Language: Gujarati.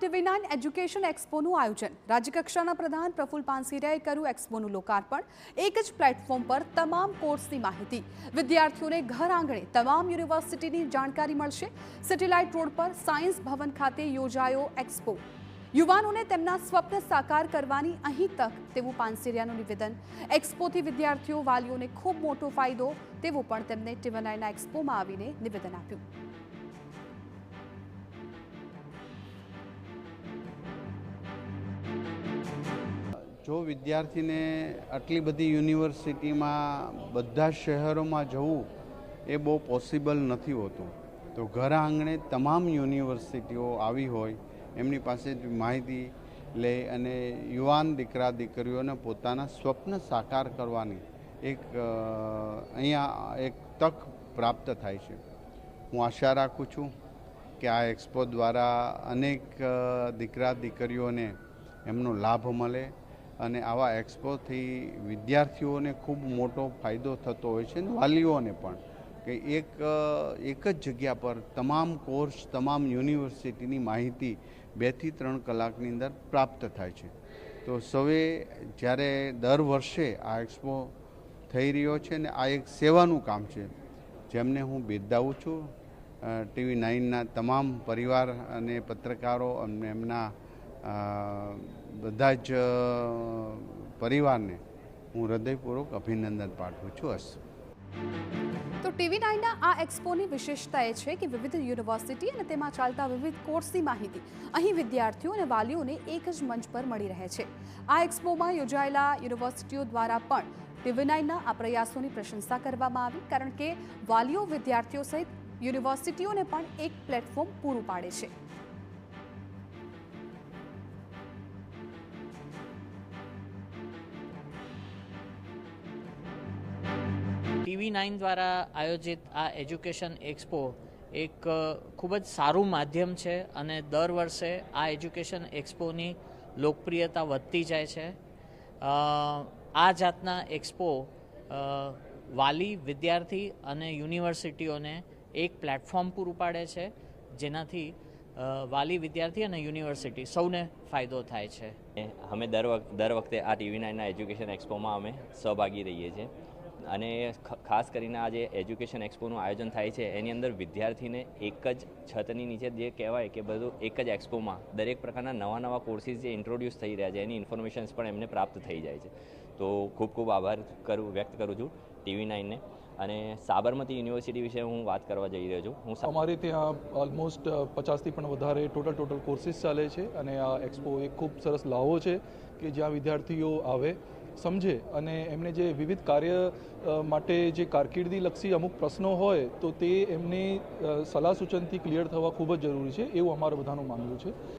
TV9 એજ્યુકેશન એક્સપોનું આયોજન રાજ્યકક્ષાના પ્રધાન પ્રફુલ પાનસેરિયાએ કર્યું એક્સપોનું લોકાર્પણ એક જ પ્લેટફોર્મ પર તમામ કોર્સની માહિતી વિદ્યાર્થીઓને ઘર આંગણે તમામ યુનિવર્સિટીની જાણકારી મળશે સેટેલાઇટ રોડ પર સાયન્સ ભવન ખાતે યોજાયો એક્સપો યુવાનોને તેમના સ્વપ્ન સાકાર કરવાની અહીં તક તેવું પાનસેરિયાનું નિવેદન એક્સપોથી વિદ્યાર્થીઓ વાલીઓને ખૂબ મોટો ફાયદો તેવું પણ તેમને TV9ના એક્સપોમાં આવીને નિવેદન આપ્યું જો વિદ્યાર્થીને આટલી બધી યુનિવર્સિટીમાં બધા શહેરોમાં જવું એ બહુ પોસિબલ નથી હોતું તો ઘર આંગણે તમામ યુનિવર્સિટીઓ આવી હોય એમની પાસે માહિતી લે અને યુવાન દીકરા દીકરીઓને પોતાના સ્વપ્ન સાકાર કરવાની એક અહીંયા એક તક પ્રાપ્ત થાય છે હું આશા રાખું છું કે આ એક્સપો દ્વારા અનેક દીકરા દીકરીઓને એમનો લાભ મળે અને આવા એક્સપોથી વિદ્યાર્થીઓને ખૂબ મોટો ફાયદો થતો હોય છે અને વાલીઓને પણ કે એક જ જગ્યા પર તમામ કોર્સ તમામ યુનિવર્સિટીની માહિતી 2 થી 3 કલાકની અંદર પ્રાપ્ત થાય છે તો સૌએ જ્યારે દર વર્ષે આ એક્સપો થઈ રહ્યો છે ને આ એક સેવાનું કામ છે જેમને હું બિરદાવું છું TV9ના તમામ પરિવાર અને પત્રકારો અને એમના બધા જ પરિવારને હું હૃદયપૂર્વક અભિનંદન પાઠવું છું તો TV9ના આ એક્સપોની વિશેષતા એ છે કે વિવિધ યુનિવર્સિટી અને તેમાં ચાલતા વિવિધ કોર્સની માહિતી અહીં વિદ્યાર્થીઓ અને વાલીઓને એક જ મંચ પર મળી રહે છે આ એક્સપોમાં યોજાયેલા યુનિવર્સિટીઓ દ્વારા પણ TV9ના આ પ્રયાસોની પ્રશંસા કરવામાં આવી કારણ કે વાલીઓ વિદ્યાર્થીઓ સહિત યુનિવર્સિટીઓને પણ એક પ્લેટફોર્મ પૂરું પાડે છે TV9 દ્વારા આયોજિત આ એજ્યુકેશન એક્સપો એક ખૂબ જ સારું માધ્યમ છે અને દર વર્ષે આ એજ્યુકેશન એક્સપોની લોકપ્રિયતા વધતી જાય છે આ જાતના એક્સપો વાલી વિદ્યાર્થી અને યુનિવર્સિટીઓને એક પ્લેટફોર્મ પૂરું પાડે છે જેનાથી વાલી વિદ્યાર્થી અને યુનિવર્સિટી સૌને ફાયદો થાય છે અમે દર વખતે આ TV9ના એજ્યુકેશન એક્સપોમાં અમે સહભાગી રહીએ છીએ અને ખાસ કરીને આ જે એજ્યુકેશન એક્સપોનું આયોજન થાય છે એની અંદર વિદ્યાર્થીને એક જ છતની નીચે જે કહેવાય કે બધું એક જ એક્સપોમાં દરેક પ્રકારના નવા કોર્સીસ જે ઇન્ટ્રોડ્યુસ થઈ રહ્યા છે એની ઇન્ફોર્મેશન્સ પણ એમને પ્રાપ્ત થઈ જાય છે તો ખૂબ આભાર વ્યક્ત કરું છું TV9ને અને સાબરમતી યુનિવર્સિટી વિશે હું વાત કરવા જઈ રહ્યો છું અમારે ત્યાં ઓલમોસ્ટ 50થી પણ વધારે ટોટલ કોર્સીસ ચાલે છે અને આ એક્સપો એક ખૂબ સરસ લાવો છે કે જ્યાં વિદ્યાર્થીઓ આવે સમજે અને એમને જે વિવિધ કાર્ય માટે જે કારકિર્દીલક્ષી અમુક પ્રશ્નો હોય તો તે એમને સલાહ સૂચનથી ક્લિયર થવા ખૂબ જ જરૂરી છે એવું અમારું બધાનું માનવું છે